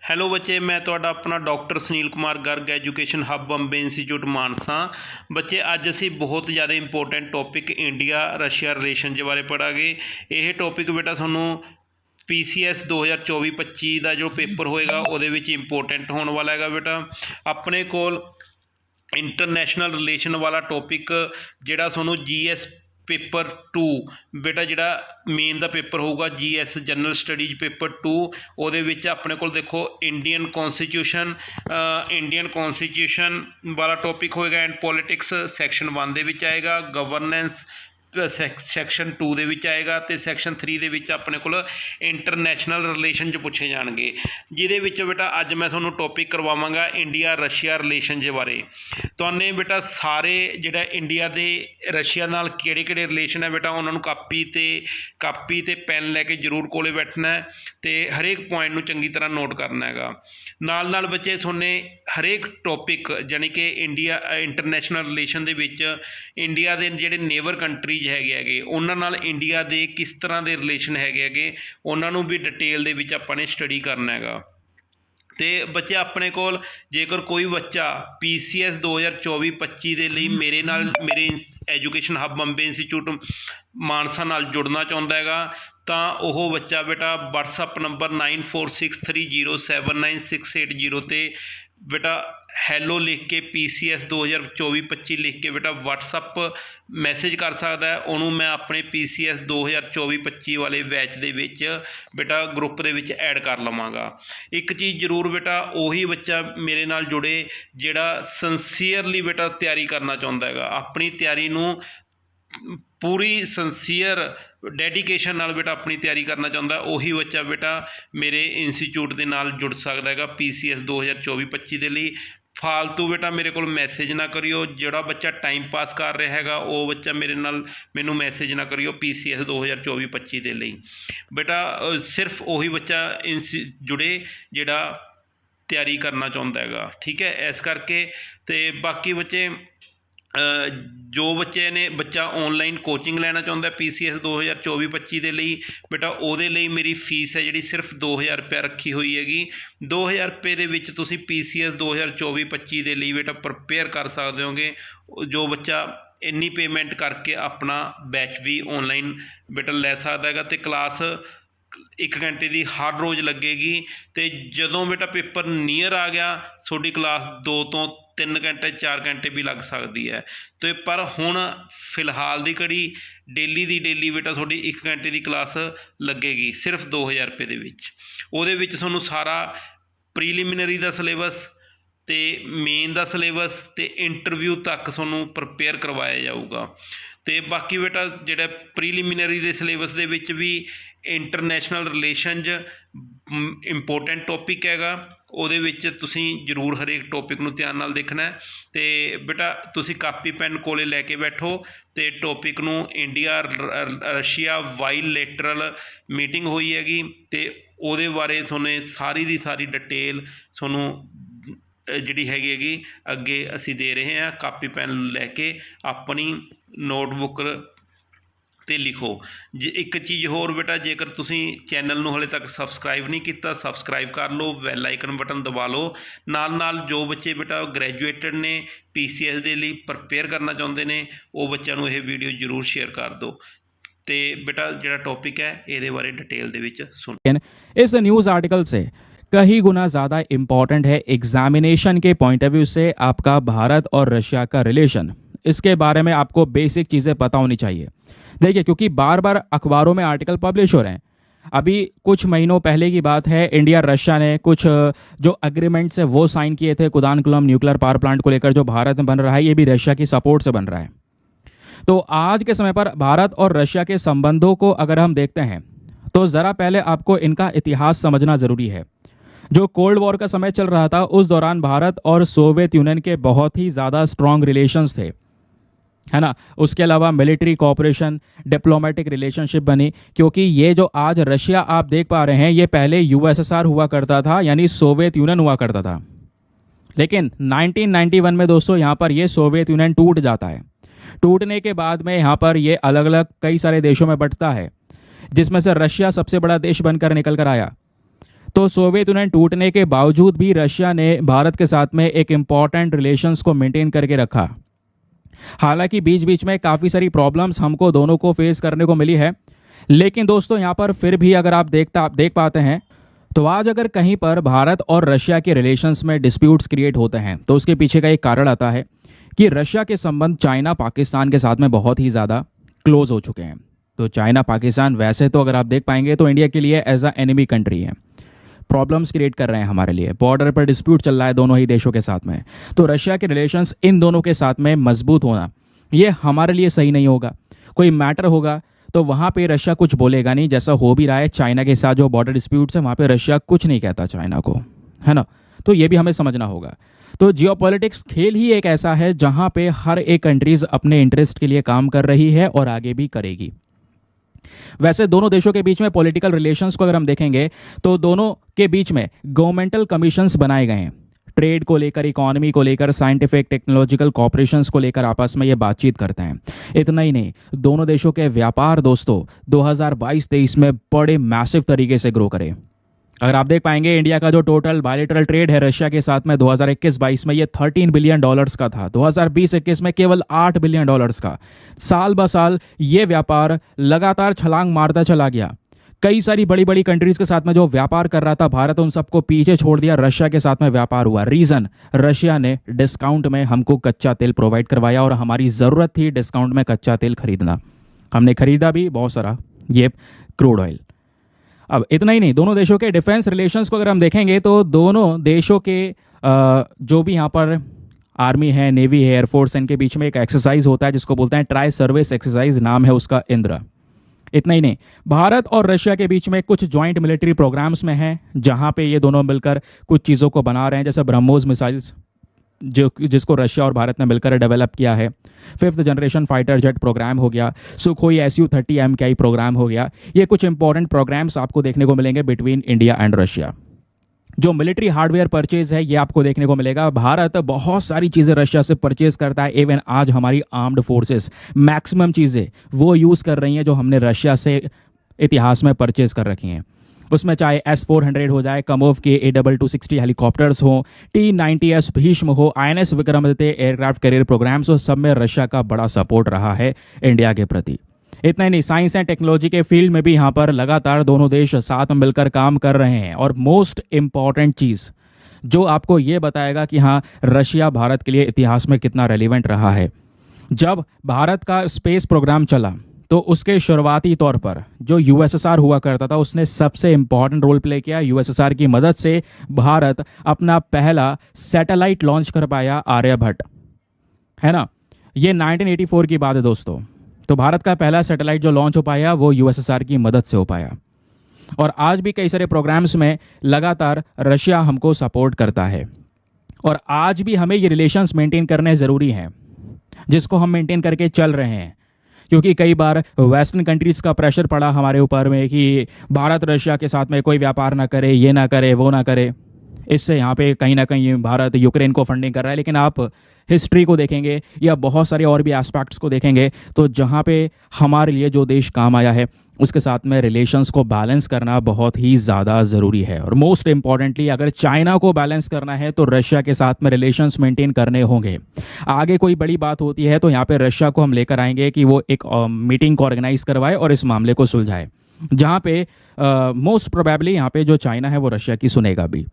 Hello ਬੱਚੇ, ਮੈਂ ਤੁਹਾਡਾ ਆਪਣਾ doctor Sunil Kumar Garg education hub Bombay institute Mansa. ਬੱਚੇ ਅੱਜ ਅਸੀਂ ਬਹੁਤ ਜ਼ਿਆਦਾ important topic India Russia relation ਦੇ ਬਾਰੇ ਪੜ੍ਹਾਂਗੇ। ਇਹ ਟੌਪਿਕ ਬੇਟਾ ਤੁਹਾਨੂੰ PCS 2024-25 ਦਾ ਜੋ ਪੇਪਰ ਹੋਏਗਾ ਉਹਦੇ ਵਿੱਚ ਇੰਪੋਰਟੈਂਟ ਹੋਣ ਵਾਲਾ ਹੈਗਾ। ਬੇਟਾ ਆਪਣੇ ਕੋਲ ਇੰਟਰਨੈਸ਼ਨਲ ਰਿਲੇਸ਼ਨ ਵਾਲਾ ਟੌਪਿਕ ਜਿਹੜਾ ਤੁਹਾਨੂੰ GS ਪੇਪਰ 2 ਬੇਟਾ ਜਿਹੜਾ ਮੇਨ ਦਾ ਪੇਪਰ ਹੋਊਗਾ GS ਜਨਰਲ ਸਟੱਡੀਜ਼ ਪੇਪਰ 2, ਉਹਦੇ ਵਿੱਚ ਆਪਣੇ ਕੋਲ ਦੇਖੋ ਇੰਡੀਅਨ ਕੌਨਸਟੀਟਿਊਸ਼ਨ ਵਾਲਾ ਟੌਪਿਕ ਹੋਏਗਾ ਐਂਡ ਪੋਲੀਟਿਕਸ ਸੈਕਸ਼ਨ 1 ਦੇ ਵਿੱਚ ਆਏਗਾ, ਗਵਰਨੈਂਸ ਸੈਕਸ਼ਨ 2 ਦੇ ਵਿੱਚ ਆਏਗਾ ਅਤੇ ਸੈਕਸ਼ਨ 3 ਦੇ ਵਿੱਚ ਆਪਣੇ ਕੋਲ ਇੰਟਰਨੈਸ਼ਨਲ ਰਿਲੇਸ਼ਨ 'ਚ ਪੁੱਛੇ ਜਾਣਗੇ। ਜਿਹਦੇ ਵਿੱਚ ਬੇਟਾ ਅੱਜ ਮੈਂ ਤੁਹਾਨੂੰ ਟੌਪਿਕ ਕਰਵਾਵਾਂਗਾ ਇੰਡੀਆ ਰਸ਼ੀਆ ਰਿਲੇਸ਼ਨ ਦੇ ਬਾਰੇ। ਤੁਹਾਨੂੰ ਬੇਟਾ ਸਾਰੇ ਜਿਹੜਾ ਇੰਡੀਆ ਦੇ ਰਸ਼ੀਆ ਨਾਲ ਕਿਹੜੇ ਕਿਹੜੇ ਰਿਲੇਸ਼ਨ ਹੈ ਬੇਟਾ ਉਹਨਾਂ ਨੂੰ ਕਾਪੀ ਤੇ ਪੈਨ ਲੈ ਕੇ ਜ਼ਰੂਰ ਕੋਲੇ ਬੈਠਣਾ ਅਤੇ ਹਰੇਕ ਪੁਆਇੰਟ ਨੂੰ ਚੰਗੀ ਤਰ੍ਹਾਂ ਨੋਟ ਕਰਨਾ ਹੈਗਾ। ਨਾਲ ਬੱਚੇ ਤੁਹਾਨੇ ਹਰੇਕ ਟੌਪਿਕ ਜਾਣੀ ਕਿ ਇੰਟਰਨੈਸ਼ਨਲ ਰਿਲੇਸ਼ਨ ਦੇ ਵਿੱਚ ਇੰਡੀਆ ਦੇ ਜਿਹੜੇ ਨੇਬਰ ਕੰਟਰੀਜ਼ ਹੈਗੇ ਉਹਨਾਂ ਨਾਲ ਇੰਡੀਆ ਦੇ ਕਿਸ ਤਰ੍ਹਾਂ ਦੇ ਰਿਲੇਸ਼ਨ ਹੈਗੇ ਉਹਨਾਂ ਨੂੰ ਵੀ ਡਿਟੇਲ ਦੇ ਵਿੱਚ ਆਪਾਂ ਨੇ ਸਟੱਡੀ ਕਰਨਾ ਹੈਗਾ। ਅਤੇ ਬੱਚੇ ਆਪਣੇ ਕੋਲ ਜੇਕਰ ਕੋਈ ਬੱਚਾ PCS 2024-25 ਦੇ ਲਈ ਮੇਰੇ education hub Bombay institute Mansa ਨਾਲ ਜੁੜਨਾ ਚਾਹੁੰਦਾ ਹੈਗਾ ਤਾਂ ਉਹ ਬੱਚਾ ਬੇਟਾ WhatsApp ਨੰਬਰ 9463079680 ਤੇ ਬੇਟਾ ਹੈਲੋ ਲਿਖ ਕੇ PCS 2024-25 ਲਿਖ ਕੇ ਬੇਟਾ WhatsApp ਮੈਸੇਜ ਕਰ ਸਕਦਾ ਹੈ। ਉਹਨੂੰ ਮੈਂ ਆਪਣੇ PCS 2024-25 ਵਾਲੇ ਬੈਚ ਦੇ ਵਿੱਚ ਬੇਟਾ ਗਰੁੱਪ ਦੇ ਵਿੱਚ ਐਡ ਕਰ ਲਵਾਂਗਾ। ਇੱਕ ਚੀਜ਼ ਜ਼ਰੂਰ ਬੇਟਾ ਉਹੀ ਬੱਚਾ ਮੇਰੇ ਨਾਲ ਜੁੜੇ ਜਿਹੜਾ ਸਿੰਸੀਅਰਲੀ ਬੇਟਾ ਤਿਆਰੀ ਕਰਨਾ ਚਾਹੁੰਦਾ ਹੈਗਾ, ਆਪਣੀ ਤਿਆਰੀ ਨੂੰ ਪੂਰੀ ਸਿੰਸੀਅਰ ਡੈਡੀਕੇਸ਼ਨ ਨਾਲ ਬੇਟਾ ਆਪਣੀ ਤਿਆਰੀ ਕਰਨਾ ਚਾਹੁੰਦਾ, ਉਹੀ ਬੱਚਾ ਬੇਟਾ ਮੇਰੇ ਇੰਸਟੀਚਿਊਟ ਦੇ ਨਾਲ ਜੁੜ ਸਕਦਾ ਹੈਗਾ PCS 2024-25 ਦੇ ਲਈ। ਫਾਲਤੂ ਬੇਟਾ ਮੇਰੇ ਕੋਲ ਮੈਸੇਜ ਨਾ ਕਰਿਓ, ਜਿਹੜਾ ਬੱਚਾ ਟਾਈਮ ਪਾਸ ਕਰ ਰਿਹਾ ਹੈਗਾ ਉਹ ਬੱਚਾ ਮੈਨੂੰ ਮੈਸੇਜ ਨਾ ਕਰਿਓ PCS 2024-25 ਦੇ ਲਈ। ਬੇਟਾ ਸਿਰਫ ਉਹੀ ਬੱਚਾ ਜੁੜੇ ਜਿਹੜਾ ਤਿਆਰੀ ਕਰਨਾ ਚਾਹੁੰਦਾ ਹੈਗਾ, ਠੀਕ ਹੈ। ਇਸ ਕਰਕੇ ਅਤੇ ਬਾਕੀ ਬੱਚੇ ਜੋ ਬੱਚਾ ਔਨਲਾਈਨ ਕੋਚਿੰਗ ਲੈਣਾ ਚਾਹੁੰਦਾ PCS 2024-25 ਦੇ ਲਈ ਬੇਟਾ ਉਹਦੇ ਲਈ ਮੇਰੀ ਫੀਸ ਹੈ ਜਿਹੜੀ ਸਿਰਫ 2000 ਰੁਪਇਆ ਰੱਖੀ ਹੋਈ ਹੈਗੀ। 2000 ਰੁਪਏ ਦੇ ਵਿੱਚ ਤੁਸੀਂ PCS 2024-25 ਦੇ ਲਈ ਬੇਟਾ ਪ੍ਰਪੇਅਰ ਕਰ ਸਕਦੇ ਹੋਗੇ। ਜੋ ਬੱਚਾ ਇੰਨੀ ਪੇਮੈਂਟ ਕਰਕੇ ਆਪਣਾ ਬੈਚ ਵੀ ਔਨਲਾਈਨ ਬੇਟਾ ਲੈ ਸਕਦਾ ਹੈਗਾ ਅਤੇ ਕਲਾਸ 1 ਘੰਟੇ ਦੀ ਹਰ ਰੋਜ਼ ਲੱਗੇਗੀ ਅਤੇ ਜਦੋਂ ਬੇਟਾ ਪੇਪਰ ਨੀਅਰ ਆ ਗਿਆ ਤੁਹਾਡੀ ਕਲਾਸ 2 ਤੋਂ 3 ਘੰਟੇ 4 ਘੰਟੇ ਵੀ ਲੱਗ ਸਕਦੀ ਹੈ। ਅਤੇ ਪਰ ਹੁਣ ਫਿਲਹਾਲ ਦੀ ਘੜੀ ਡੇਲੀ ਬੇਟਾ ਤੁਹਾਡੀ 1 ਘੰਟੇ ਦੀ ਕਲਾਸ ਲੱਗੇਗੀ ਸਿਰਫ 2000 ਰੁਪਏ ਦੇ ਵਿੱਚ। ਉਹਦੇ ਵਿੱਚ ਤੁਹਾਨੂੰ ਸਾਰਾ ਪ੍ਰੀਲਿਮਿਨਰੀ ਦਾ ਸਿਲੇਬਸ ਅਤੇ ਮੇਨ ਦਾ ਸਿਲੇਬਸ ਅਤੇ ਇੰਟਰਵਿਊ ਤੱਕ ਤੁਹਾਨੂੰ ਪ੍ਰਪੇਅਰ ਕਰਵਾਇਆ ਜਾਊਗਾ। ਅਤੇ ਬਾਕੀ ਬੇਟਾ ਜਿਹੜਾ ਪ੍ਰੀਲਿਮਿਨਰੀ ਦੇ ਸਿਲੇਬਸ ਦੇ ਵਿੱਚ ਵੀ ਇੰਟਰਨੈਸ਼ਨਲ ਰਿਲੇਸ਼ਨਜ਼ ਇੰਪੋਰਟੈਂਟ ਟੌਪਿਕ ਹੈਗਾ, ਉਹਦੇ ਵਿੱਚ ਤੁਸੀਂ ਜ਼ਰੂਰ ਹਰੇਕ ਟੌਪਿਕ ਨੂੰ ਧਿਆਨ ਨਾਲ ਦੇਖਣਾ ਅਤੇ ਬੇਟਾ ਤੁਸੀਂ ਕਾਪੀ ਪੈਨ ਕੋਲੇ ਲੈ ਕੇ ਬੈਠੋ ਅਤੇ ਟੌਪਿਕ ਨੂੰ ਇੰਡੀਆ ਰਸ਼ੀਆ ਬਾਇਲੇਟਰਲ ਮੀਟਿੰਗ ਹੋਈ ਹੈਗੀ ਅਤੇ ਉਹਦੇ ਬਾਰੇ ਤੁਹਾਨੂੰ ਸਾਰੀ ਦੀ ਸਾਰੀ ਡਿਟੇਲ ਤੁਹਾਨੂੰ ਜਿਹੜੀ ਹੈਗੀ ਅੱਗੇ ਅਸੀਂ ਦੇ ਰਹੇ ਹਾਂ। ਕਾਪੀ ਪੈਨ ਲੈ ਕੇ ਆਪਣੀ ਨੋਟਬੁੱਕ 'ਤੇ ਲਿਖੋ। ਇੱਕ ਚੀਜ਼ ਹੋਰ ਬੇਟਾ, ਜੇਕਰ ਤੁਸੀਂ ਚੈਨਲ ਨੂੰ ਹਾਲੇ ਤੱਕ ਸਬਸਕ੍ਰਾਈਬ ਨਹੀਂ ਕੀਤਾ ਸਬਸਕ੍ਰਾਈਬ ਕਰ ਲਓ, ਬੈਲ ਆਈਕਨ ਬਟਨ ਦਬਾ ਲਓ। ਨਾਲ ਜੋ ਬੱਚੇ ਬੇਟਾ ਗ੍ਰੈਜੂਏਟਡ ਨੇ PCS ਦੇ ਲਈ ਪ੍ਰਪੇਅਰ ਕਰਨਾ ਚਾਹੁੰਦੇ ਨੇ ਉਹ ਬੱਚਿਆਂ ਨੂੰ ਇਹ ਵੀਡੀਓ ਜ਼ਰੂਰ ਸ਼ੇਅਰ ਕਰ ਦਿਓ। ਅਤੇ ਬੇਟਾ ਜਿਹੜਾ ਟੌਪਿਕ ਹੈ ਇਹਦੇ ਬਾਰੇ डिटेल ਦੇ ਵਿੱਚ सुन। इस न्यूज़ आर्टिकल से कई गुना ज़्यादा इम्पॉर्टेंट है एग्जामिनेशन के पॉइंट ऑफ व्यू से आपका भारत और रशिया का रिलेशन। इसके बारे में आपको बेसिक चीज़ें पता होनी चाहिए। देखिए, क्योंकि बार बार अखबारों में आर्टिकल पब्लिश हो रहे हैं। अभी कुछ महीनों पहले की बात है, इंडिया रशिया ने कुछ जो एग्रीमेंट्स है वो साइन किए थे। कुदानकुलम न्यूक्लियर पावर प्लांट को लेकर जो भारत में बन रहा है ये भी रशिया की सपोर्ट से बन रहा है। तो आज के समय पर भारत और रशिया के संबंधों को अगर हम देखते हैं तो ज़रा पहले आपको इनका इतिहास समझना ज़रूरी है। जो कोल्ड वॉर का समय चल रहा था उस दौरान भारत और सोवियत यूनियन के बहुत ही ज़्यादा स्ट्रॉन्ग रिलेशंस थे, है ना। उसके अलावा मिलिट्री कोऑपरेशन, डिप्लोमेटिक रिलेशनशिप बनी, क्योंकि ये जो आज रशिया आप देख पा रहे हैं ये पहले USSR हुआ करता था, यानी सोवियत यूनियन हुआ करता था। लेकिन 1991 में दोस्तों यहाँ पर ये सोवियत यूनियन टूट जाता है। टूटने के बाद में यहाँ पर ये अलग अलग कई सारे देशों में बंटता है, जिसमें से रशिया सबसे बड़ा देश बनकर निकल कर आया। तो सोवियत यूनियन टूटने के बावजूद भी रशिया ने भारत के साथ में एक इम्पॉर्टेंट रिलेशंस को मेंटेन करके रखा। हालांकि बीच बीच में काफ़ी सारी प्रॉब्लम्स हमको दोनों को फेस करने को मिली है, लेकिन दोस्तों यहाँ पर फिर भी अगर आप देख पाते हैं तो आज अगर कहीं पर भारत और रशिया के रिलेशंस में डिस्प्यूट्स क्रिएट होते हैं तो उसके पीछे का एक कारण आता है कि रशिया के संबंध चाइना पाकिस्तान के साथ में बहुत ही ज़्यादा क्लोज हो चुके हैं। तो चाइना पाकिस्तान वैसे तो अगर आप देख पाएंगे तो इंडिया के लिए एज अ एनिमी कंट्री है, प्रॉब्लम्स क्रिएट कर रहे हैं हमारे लिए, बॉर्डर पर डिस्प्यूट चल रहा है दोनों ही देशों के साथ में। तो रशिया के रिलेशंस इन दोनों के साथ में मजबूत होना ये हमारे लिए सही नहीं होगा। कोई मैटर होगा तो वहाँ पे रशिया कुछ बोलेगा नहीं, जैसा हो भी रहा है चाइना के साथ जो बॉर्डर डिस्प्यूट्स है वहाँ पे रशिया कुछ नहीं कहता चाइना को, है ना। तो ये भी हमें समझना होगा। तो जियोपॉलिटिक्स खेल ही एक ऐसा है जहाँ पे हर एक कंट्रीज अपने इंटरेस्ट के लिए काम कर रही है और आगे भी करेगी। वैसे दोनों देशों के बीच में पॉलिटिकल रिलेशंस को अगर हम देखेंगे तो दोनों के बीच में गवर्नमेंटल कमीशंस बनाए गए हैं, ट्रेड को लेकर, इकोनॉमी को लेकर, साइंटिफिक टेक्नोलॉजिकल कॉपरेशंस को लेकर आपस में ये बातचीत करते हैं। इतना ही नहीं, दोनों देशों के व्यापार दोस्तों 2022-23 में बड़े मैसिव तरीके से ग्रो करे। अगर आप देख पाएंगे इंडिया का जो टोटल बायलैटरल ट्रेड है रशिया के साथ में 2021-22 में ये $13 बिलियन का था, 2020-21 में केवल $8 बिलियन का। साल ब साल ये व्यापार लगातार छलांग मारता चला गया। कई सारी बड़ी बड़ी कंट्रीज के साथ में जो व्यापार कर रहा था भारत, उन सबको पीछे छोड़ दिया, रशिया के साथ में व्यापार हुआ। रीजन, रशिया ने डिस्काउंट में हमको कच्चा तेल प्रोवाइड करवाया और हमारी ज़रूरत थी डिस्काउंट में कच्चा तेल खरीदना, हमने खरीदा भी बहुत सारा, ये क्रूड ऑयल। अब इतना ही नहीं, दोनों देशों के डिफेंस रिलेशंस को अगर हम देखेंगे तो दोनों देशों के जो भी यहाँ पर आर्मी है, नेवी है, एयरफोर्स, इनके बीच में एक एक्सरसाइज होता है जिसको बोलते हैं ट्राई सर्विस एक्सरसाइज, नाम है उसका इंद्र। इतना ही नहीं, भारत और रशिया के बीच में कुछ जॉइंट मिलिट्री प्रोग्राम्स में हैं जहां पे ये दोनों मिलकर कुछ चीज़ों को बना रहे हैं, जैसे ब्रह्मोस मिसाइल्स जिसको रशिया और भारत ने मिलकर डेवलप किया है, 5th generation fighter jet programme हो गया, सुखोई Su-30 MKI प्रोग्राम हो गया। ये कुछ इंपॉर्टेंट प्रोग्राम्स आपको देखने को मिलेंगे बिटवीन इंडिया एंड रशिया। जो मिलिट्री हार्डवेयर परचेज है ये आपको देखने को मिलेगा। भारत बहुत सारी चीज़ें रशिया से परचेज करता है, इवन आज हमारी आर्म्ड फोर्सेस मैक्सिमम चीज़ें वो यूज़ कर रही हैं जो हमने रशिया से इतिहास में परचेज कर रखी हैं। उसमें चाहे S-400 हो जाए, कमोव के AW260 हेलीकॉप्टर्स हो, T-90S भीष्म हो, INS Vikramaditya aircraft carrier programs हो, सब में रशिया का बड़ा सपोर्ट रहा है इंडिया के प्रति। इतना ही नहीं, साइंस एंड टेक्नोलॉजी के फील्ड में भी यहाँ पर लगातार दोनों देश साथ मिलकर काम कर रहे हैं। और मोस्ट इम्पॉर्टेंट चीज़ जो आपको ये बताएगा कि हाँ रशिया भारत के लिए इतिहास में कितना रेलिवेंट रहा है, जब भारत का स्पेस प्रोग्राम चला तो उसके शुरुआती तौर पर जो USSR हुआ करता था उसने सबसे इम्पॉर्टेंट रोल प्ले किया। USSR की मदद से भारत अपना पहला सैटेलाइट लॉन्च कर पाया, आर्यभट्ट, है ना। ये 1984 की बात है दोस्तों। तो भारत का पहला सैटेलाइट जो लॉन्च हो पाया वो USSR की मदद से हो पाया। और आज भी कई सारे प्रोग्राम्स में लगातार रशिया हमको सपोर्ट करता है और आज भी हमें ये रिलेशंस मेंटेन करने ज़रूरी हैं, जिसको हम मेंटेन करके चल रहे हैं। क्योंकि कई बार वेस्टर्न कंट्रीज़ का प्रेशर पड़ा हमारे ऊपर में कि भारत रशिया के साथ में कोई व्यापार ना करे, ये ना करे, वो ना करे। इससे यहाँ पे कहीं ना कहीं भारत यूक्रेन को फंडिंग कर रहा है। लेकिन आप हिस्ट्री को देखेंगे या बहुत सारे और भी एस्पेक्ट्स को देखेंगे तो जहाँ पे हमारे लिए जो देश काम आया है उसके साथ में रिलेशंस को बैलेंस करना बहुत ही ज़्यादा ज़रूरी है। और मोस्ट इम्पॉर्टेंटली अगर चाइना को बैलेंस करना है तो रशिया के साथ में रिलेशंस मेंटेन करने होंगे। आगे कोई बड़ी बात होती है तो यहाँ पे रशिया को हम लेकर आएंगे कि वो एक मीटिंग को ऑर्गेनाइज करवाए और इस मामले को सुलझाए, जहाँ पे मोस्ट प्रोबेबली यहाँ पे जो चाइना है वो रशिया की सुनेगा भी।